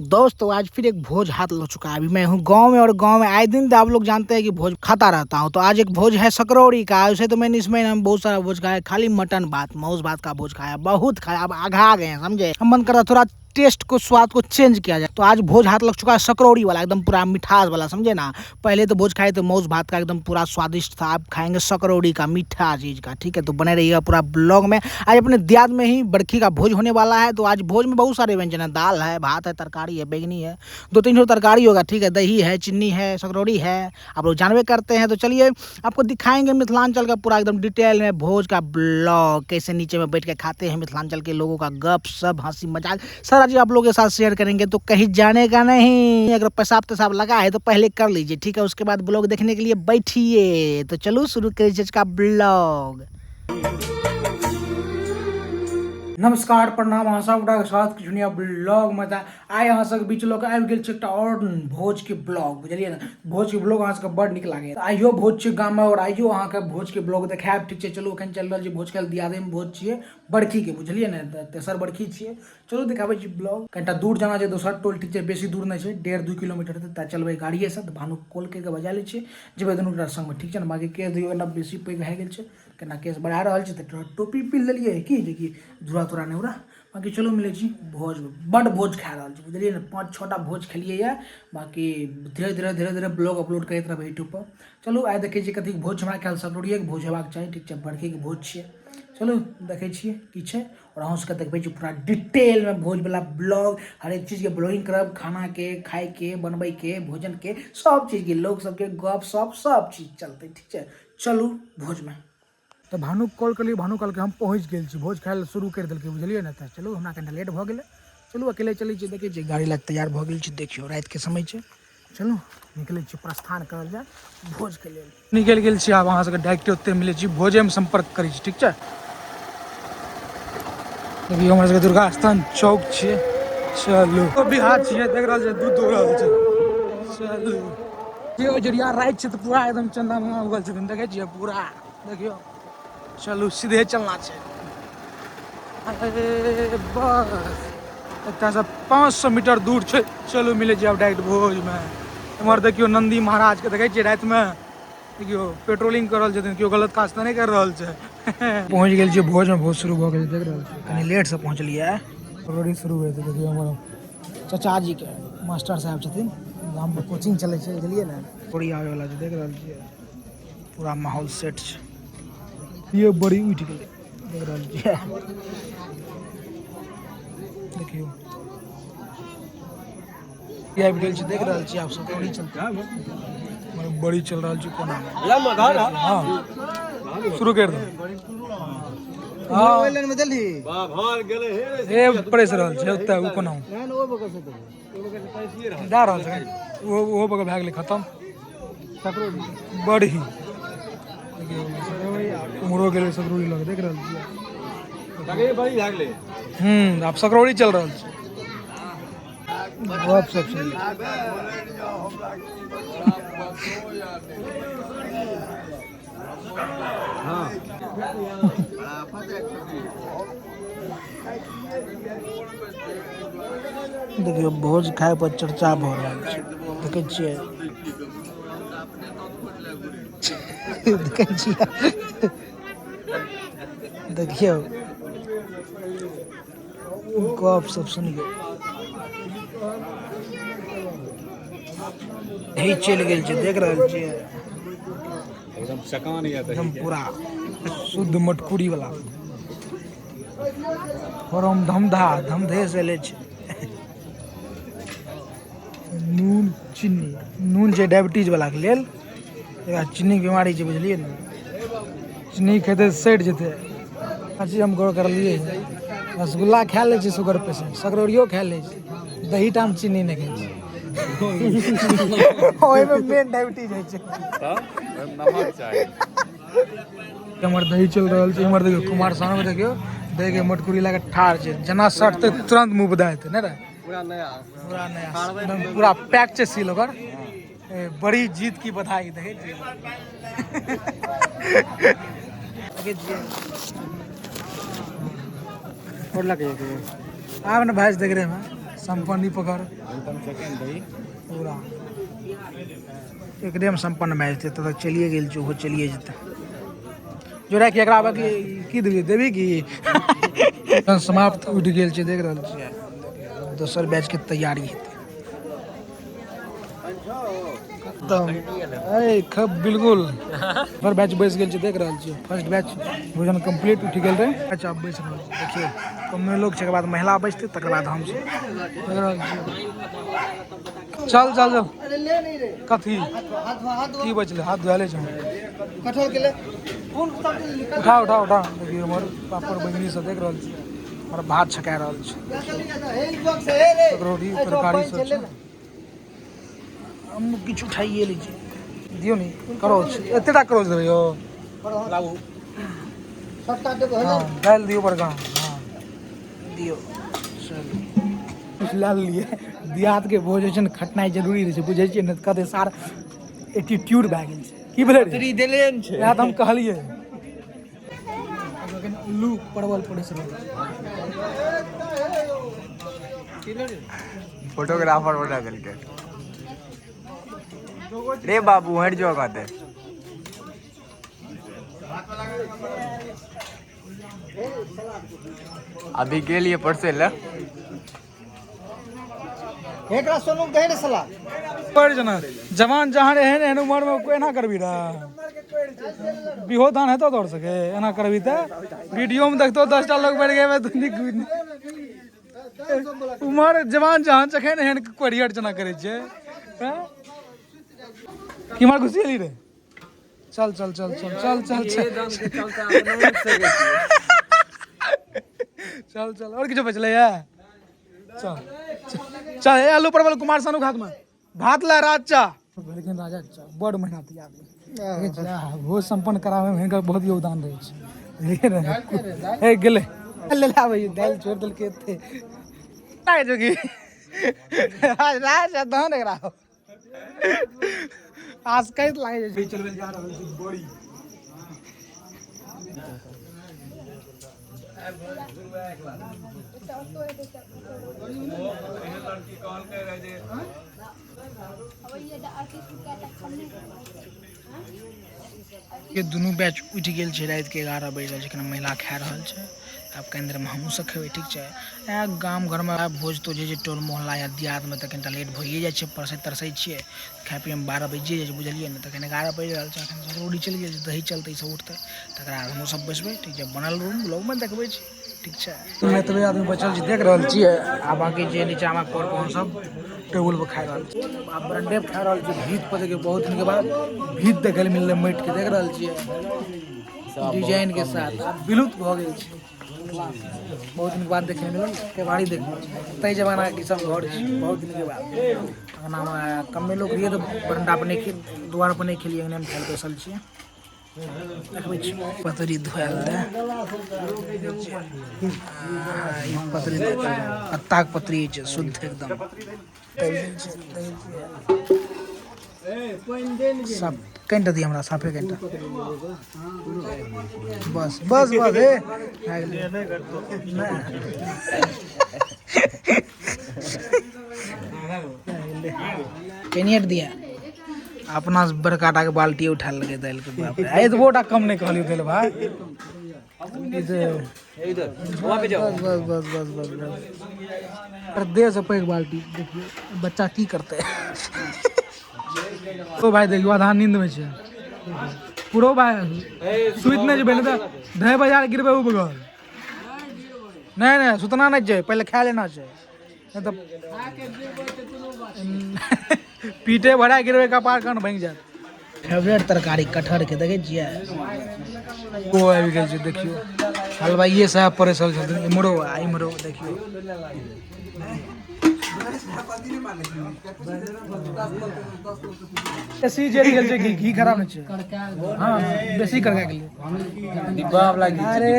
दोस्तों आज फिर एक भोज हाथ लग चुका है। अभी मैं हूँ गांव में और गांव में आए दिन आप लोग जानते हैं कि भोज खाता रहता हूँ। तो आज एक भोज है सकरौड़ी का। उसे तो मैंने इसमें हम बहुत सारा भोज खाया, खाली मटन भात मौस भात का भोज खाया, बहुत खाया। अब आघा गए हैं समझे। हम मन कर रहा थोड़ा टेस्ट को स्वाद को चेंज किया जाए। तो आज भोज हाथ लग चुका है सकरौड़ी वाला, एकदम पूरा मिठास वाला समझे ना। पहले तो भोज खाए तो मौस भात का एकदम पूरा स्वादिष्ट था। अब खाएंगे सकरौड़ी का मीठा चीज का। ठीक है तो बने रहिएगा पूरा ब्लॉग में। आज अपने दियाद में ही बरखी का भोज होने वाला है। तो आज भोज में बहुत सारे व्यंजन है, दाल है, भात है, तरकारी है, बैगनी है, 2-3 तरकारी होगा। ठीक है दही है, चीनी है, सकरौड़ी है, आप लोग जानवे करते हैं। तो चलिए आपको दिखाएंगे मिथिलांचल का पूरा एकदम डिटेल में भोज का ब्लॉग, कैसे नीचे में बैठ के खाते हैं मिथिलांचल के लोगों का गप सब हंसी मजाक सारा चीज आप लोगों के साथ शेयर करेंगे। तो कहीं जाने का नहीं, अगर पेशाब तेसाब लगा है तो पहले कर लीजिए। ठीक है उसके बाद ब्लॉग देखने के लिए बैठिए। तो चलो शुरू करिए का ब्लॉग। नमस्कार प्रणाम अहाँ सबटा के साथ जुनिया ब्लॉग में आइ अहाँ सबके बीच लोग आबि गेल छै एकटा और भोज के ब्लॉग, बुझलिए ना। भोज के ब्लॉग अहाँ सबके बड़ नीक लागे। आइयो भोज छै गाम में और आइयो अहाँ के भोज के ब्लॉग देखायब। ठीक छै चलू एखन चल रहल छै भोज के दियादे में भोज छियै बरखी के, बुझलिए ना। तेसर बरखी छियै। चलू देखाबै छी ब्लॉग। कनिटा दूर जाना छै दोसर टोल, ठीक छै बेसी दूर नहीं छै, 1.5-2 किलोमीटर हेतै। चलबै गाड़िए से भानु कॉल करके बजा लै छियै, जेबै दुनू गोटा संग में। ठीक छै ना। बाकी केस दियो एना बेसी पैघ भए गेल छै, केना केस बढ़ा रहल छै तऽ टोपी पीन लेलियै कि जेकि धूरा तूरा नहीं उड़ा। बाकी चलो मिले छी भोज, बड़ भोज खा रहा छी, बुझलिए ना। 5-6टा भोज खेलिए या। बाकी धीरे धीरे ब्लॉग अपलोड करते रहबै यूट्यूब पर। चलू आइ देखै छी कथी भोज हमरा ख्याल सकरौड़िए के भोज हेबाक चाही। ठीक छै बरखी के भोज छियै। चलू देखै छियै की छै और अहूँ सबके देखबै छी पूरा डिटेल में भोज वाला ब्लॉग। हर एक चीज के ब्लॉगिंग करब, खाना के, खाए के, बनबै के, भोजन के, सब चीज के, लोग सबके गप सप सब चीज चलते। ठीक छै चलू भोज में। तो भानु कॉल कर लिए, भानु कल के हम पहुँच गए भोज खाए शुरू कर दिल्ली, बुझलिए ना। तो चलू हमरा कनिटा लेट भ गए। चलू अकेले चलै छी, देखै छी गाड़ी लग तैयार भ गेल छी। देखियो रात के समय छै। चलू निकलै छी, प्रस्थान करल जाए भोज के लिए। निकल गेल छी। आब अहाँ सबके डायरेक्ट ओते मिलै छी, भोजे में संपर्क करै छी। ठीक छै देखियो हमरा सबके दुर्गा स्थान चौक छियै। चलू बिहार छियै, देख रहल छै दूध दौड़ रहल छै। चलू ये जरिया रात छै तो पूरा एकदम चंदा मामा उगल छथिन, देखै छियै पूरा। देखियो चलू सीधे चलना छै। अरे बस एतऽ से 500 मीटर दूर छै। चलू मिले छी अब डायरेक्ट भोज में। एम्हर देखियो नंदी महाराज के देखै छियै रात में, देखियो पेट्रोलिंग कर रहल छथिन, केओ गलत काज तऽ नहीं कर रहल छै। पहुँच गेल छियै भोज में, भोज शुरू भऽ गेल देख रहल छियै। कनी लेट से पहुँचलियै, ऑलरेडी शुरू होइ छै। देखियो हमर चाचा जी के मास्टर साहब छथिन, गाम में कोचिंग चलै छै, बुझलिए ना। बड़ी आवे वाला छै, देख रहल छियै पूरा माहौल सेट छै। ये बड़ी उठ गेलै, देख रहल छियै। देखियो ये आबि गेल छै, देख रहल छियै आप सब। बड़ी चलते बड़ी चल रहल छै कोना में। हां शुरू कर दो। हां ओइ लाइन में देलही बा भार गेले हे ए प्रेस रहल छै ओते उ कोना में। ओ बगल से ओ बगल से पैसिए रहल जा रहल छै। वो बगल भए गेलै खत्म सकरो बड़ी। उमरो गेलै सकरौड़ी लग, देख रहल छियै लगे बड़ी भए गेलै। आब सकरौड़ी चल रहल छै। गप सब सुन हां देखियो भोज खाए पर चर्चा भऽ रहल छै, देखै छियै। देखै छियै देखियो गप सब सुनियो। यही चलि गेल छै, देख रहल छियै एकदम सकान या एकदम पूरा शुद्ध मटकुरी वाला फॉर्म धमधे से ले छै। नून चीनी, नून छै डायबिटीज वाला के लेल, एकरा चीनी के बीमारी छै, बुझलिए ना। चीनी खेते सैट जेते। अच्छी हम गौर करलिए रसगुल्ला खा ले छै शुगर पेशेंट, सकरौड़ियो खा ले छै, दही टा में चीनी नहीं खाई छै। ओइ में मेन डायबिटीज है छै त नमक चाही। हमर दही चल रहल छै। हमर देखियो कुमार सामने देखियो दही के मटकुरी लाके ठाड़ छै, जना सटते तुरंत मुंह बदा देते नै रे। पूरा नया एकदम पूरा पैक छै सील ओकर। बड़ी जीत की बधाई देखे और लगे आब ने भाज देख रहे हैं संपन्न पकड़ पूरा एकदम संपन्न मैच थे तब तक चलिए गेल छो चलिए जेते जोड़ा कि एकरा बाकी की दिलिए देबी की समाप्त उठ गेल छै देख रहल छियै दोसर बैच के तैयारी हेतै खब बिल्कुल हर बैच बैस गेल छै देख रहल छियै फर्स्ट बैच भोजन कंप्लीट उठ गेल रहे अच्छा बैस रहल छै देखिए कमे लोग छै के बाद महिला बैसते तकर बाद हम छै देख रहल छियै चल चल चल कथी की बचले हाथ धोले छै कठोल के ले उठा उठा उठा देखिए हमर पापड़ बंगली से देख रहल छियै और भात छका रहल छै रोटी तरकारी सब हम किछु उठाइए लीजिए दियो नहीं करोज एतेटा करोज देबै यौ लाबू डाल दियो बड़का हाँ दियो चलो कुछ ला लिए दियाद के भोज छै ने खटनाइ जरूरी रहै छै बुझै छियै ने कते सार एटीट्यूड भए गेल छै की भेलै रे देले छै या त हम कहलिए लू परवल पड़े छै फोटोग्राफर बना देलकै रे बाबू हट जाओ कहते अभी के लिए परसे ले एकरा सोनू दे रे साला पड़ जना जवान जहां एहन एहन उम्र में कोई ना करबी रा बिहो दान हेतो दौड़ सके एना करबी त वीडियो में देखतो 10 टा लोग बैठ गए तू निक उम्र जवान जहां जखन एहन कोरियर जना करे छै हैं कि मार घुसियली रे चल चल चल चल चल चल चल चल और किछो बचले है चल चल आलू परवल कुमार सानू हाथ में भात ला राजा लेकिन राजा बड़ मेहनती आदमी भोज संपन्न करावे में हिनकर बहुत योगदान रहे छै ए गेले ले लाबै दाल छोड़ देल के थे काय जोगी राजा दहन एकरा आज कई लागे छै चलबे जा रहल छै बड़ी ये दुनू बैच उठ गेल छै रात के 11 बजे जखन महिला खा रहल छै आब केंद्र में हमहूँ सब खेबै ठीक छै गाम घर में भोज तो जे टोल मोहल्ला या दियाद में तऽ कनिटा लेट भइए जाइ छै परसै तरसै छियै खाय पियैमे 12 बजिए जाइ छै बुझलियै ने तखन 11 बजि रहल छै एखन जरूरी चलि गेल छै दही चलतै सब उठतै तकरा हमहूँ सब बैसबै ठीक छै बनल रूम ब्लॉगमे देखबै छी ठीक छै एतबे आदमी बचल छै देख रहल छियै आ बाकी जे नीचाँमे पर पहुँच सब टेबुल पर खा रहल छै आ बरंडे पर खा रहल छियै भीत पर देखिए बहुत दिन के बाद भीत देखै लए मिललै माटि के देख रहल छियै डिजाइन के साथ विलुप्त भऽ गेल छै बहुत दिन के बाद देखे मिलल केवाड़ी देखबै तै जमाना के सब घर छै बहुत दिन के बाद अंगना में कमे लोग रहिए तो बरंडा पर नहीं द्वार पर नहीं खेलिए अंगना में खाली बैसल छियै देखबै छी पतरी धोयल दे ई पतरी पत्ता के पतरी छै शुद्ध एकदम सब कनिटा दी हमरा साफे कनिटा बस बस बस केनियट दिया अपना बड़का टा के बाल्टी उठा लगे दाल के बाप रे ए तो बोटा कम नहीं कहलियो देल भाई इधर वहां पे जाओ बस बस बस बस बस दे से पैक बाल्टी देखिए बच्चा की करते है तो भाई देखियो आधा नींद में छै पूरो भाई सुइत नहीं जेबे न त 2 बजे गिरबे उ बगल नहीं नहीं सुतना नहीं छै पहले खा लेना छै नहीं तो पीटे भरा गिरबे कपार कान भांग जात फेवरेट तरकारी कटहर के देखे छियै ओ आबि गेल छै देखियो हलवाइये साहब परेसल छथिन इमरो आ इमरो देखियो बेसी जरि गेल छै घी खराब नहि छै हां बेसी करका गेल डिब्बा वाला घी अरे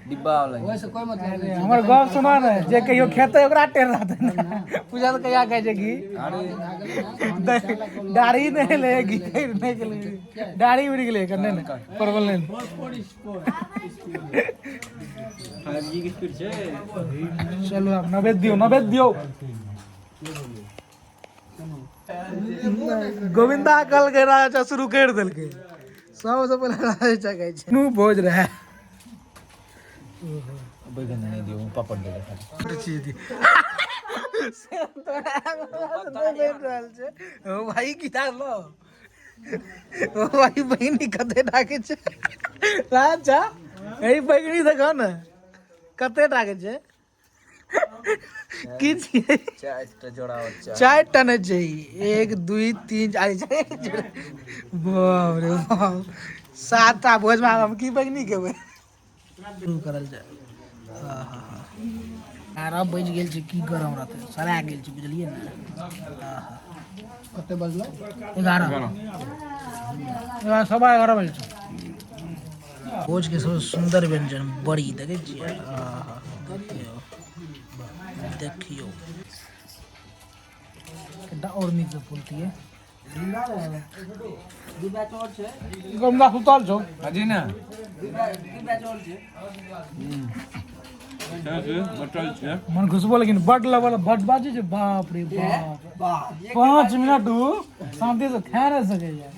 डिब्बा वाला ओइसे कोई मतलब नहीं हमर गप सुना ने जे कहियो खेतै ओकरा टेर रहतै ने पूजा तो कहिया कहै छै घी अरे दाढ़ी नहीं ले घी नहीं गेलै दाढ़ी उड़ गेलै कने ने परवल नहीं चलो आप नवेद दियो गोविंदा कल के राजा शुरू कर दिल के सबसे पहले राजा कहे छे नु भोज रहा है बैगन नहीं दियो पापड़ दे चीज दी ओ भाई किताब लो ओ भाई बहिनी कते डाके छे राजा एही बैगनी देखो ना कते डाके छे की छिए चार टन चाहिए 1 2 3 4 बाप रे बाप 7 टा भोज में हम की बैगनी केबे शुरू करल जाए आरा बज गेल छै की गरम रहते सरा गेल छै बुझलिए ना कते बजलो 11 सवा 11 बजे छै भोज के सब सुंदर व्यंजन बड़ी देखे छियै देखियो केटा और नीक से फूलती है गंगा सुतल छौ अजी ना मन खुशबो लेकिन बड लेवल बड बाजी छै बाप रे बाप 5 मिनट शांति से खा नहीं सके यार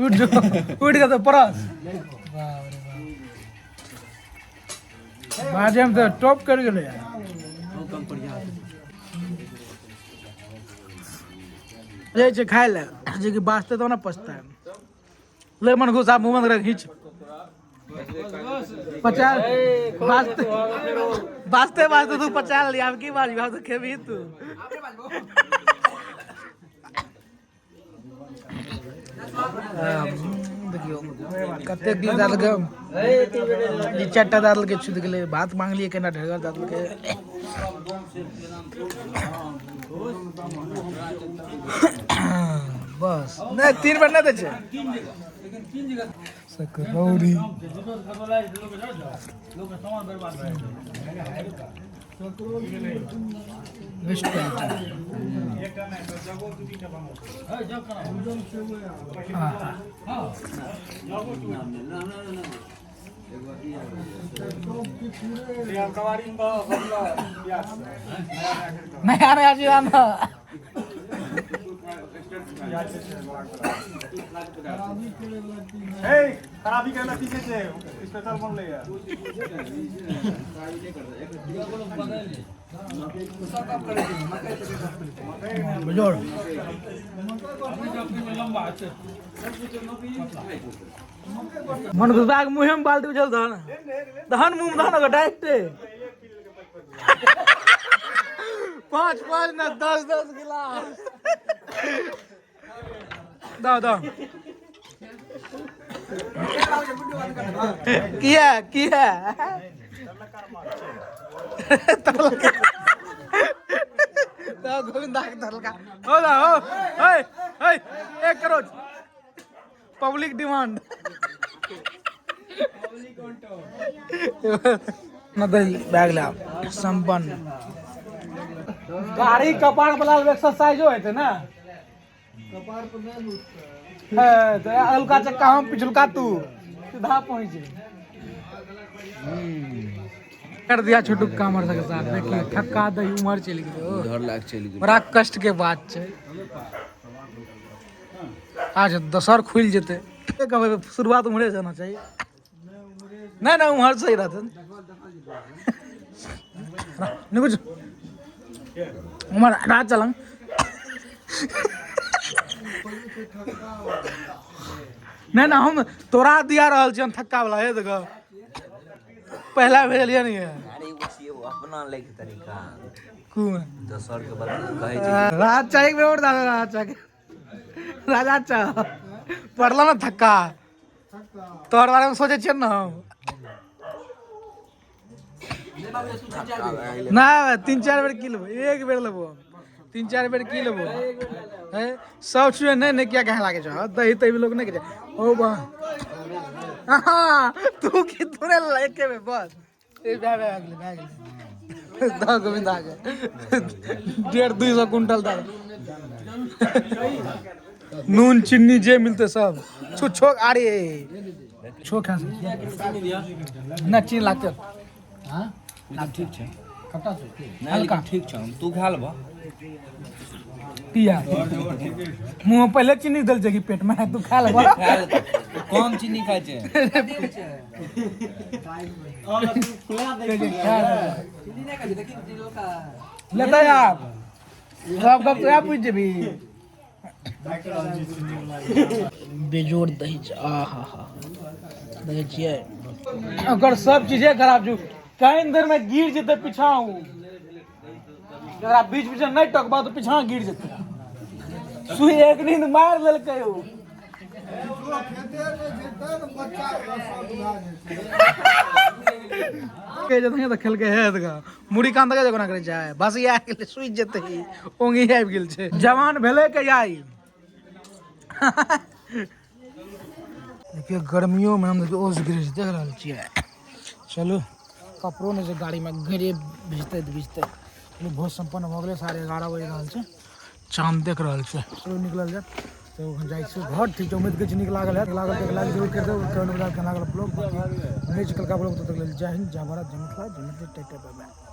उठ के तो परस बाप रे बाप बाजे हम तो टॉप कर गेले यार जे छै खाय ले जे कि बास्ते तो ना पछता है ले मन घुसा मुंह में रख खींच 50 बास्ते तू 50 लिया अब की बाजी भाव तो खेबी तू देखियो कते की दाल के ई चारटा दाल के छुद गेले भात मांग लिए केना ढेर दाल के बस नहीं 3 बार ना दे छे सकरौरी वेस्ट नहीं आ रहा जी आना खराबी करना पीछे से स्पेशल बन ले जोड़ मन घुसा के मुंह में बाल्टी उछल दहन मुंह में दहन डायरेक्ट 5 ना 10 गिलास दो किया गोविंदा के तलका हो 1 करोड़ पब्लिक डिमांड नदी बैग ला संपन्न गाड़ी कपार वाला एक्सरसाइज होते ना कपार पर नहीं तो अलका चक्का हम पिछलका तू सीधा पहुंचे कर दिया छोटू कामर के साथ देखिए थक्का दही उमर चल गई घर लाग चल गई बड़ा कष्ट के बात है आज दसर खुल जेते कब शुरुआत उमरे से होना चाहिए नहीं उमर सही रहते नहीं कुछ उमर रात चलंग नहीं ना हम तोरा दिया रहल छी थक्का वाला है देखो पहला भेलिए नहीं है अरे वो अपना लेके तरीका कौन दसर के बाद कहे छै रात चाय में और दादा राजा चा पड़ला ना थक्का तोहर बारे में सोचे छियै ना हम ना 3-4 बेर की लेबो एक बेर लेबो 3-4 बेर की लेबो है सब छुए नहीं क्या कहे लागे छ दही तही लोग नहीं के ओ बा तू की तूने लेके में बस ए भाग ले दा गोविंद आ गए 150-200 कुंटल दाल नून चीनी जे मिलते सब छुछो अरे छो खा से ना चीनी लागते हां ना ठीक छै कटा से ना लेकिन ठीक छै तू खा लेबा पिया मुंह में पहले चीनी दल जगी पेट में तू खा ले कम चीनी खाइ छै लेता यार सब गप तो आप पूछ जेबी बेजोड़ दही आहा हा दही छिए अगर सब चीजें खराब जो कहीं देर में गिर जेते पीछा हूं अगर आप बीच बीच में नहीं टकबा तो पीछा गिर जेते सुई एक नींद मार लेलकै हो के जतने तो खेल के है तका मुड़ी कांद के जगना करे जाय बस ये आके सुई जेते ही ओंगी आबि गेल छै जवान भेले के आई देखिए गर्मियों में हम ओस गिर देख रहल छियै चलो कपड़ो ने जे गाड़ी में घरे भिजते बहुत संपन्न हो गए 11:30 बजे रहल छै चांद देख रहल छै चलो निकलल जाए तो जाइ छै घर ठीक छै उम्मीद के नीक लागल है लागल जरूर कर दो केना लागल ब्लॉग नेक्स्ट कल का ब्लॉग तो तक जय हिंद जय भारत जय मिथिला जय मिथिला टाटा बाय बाय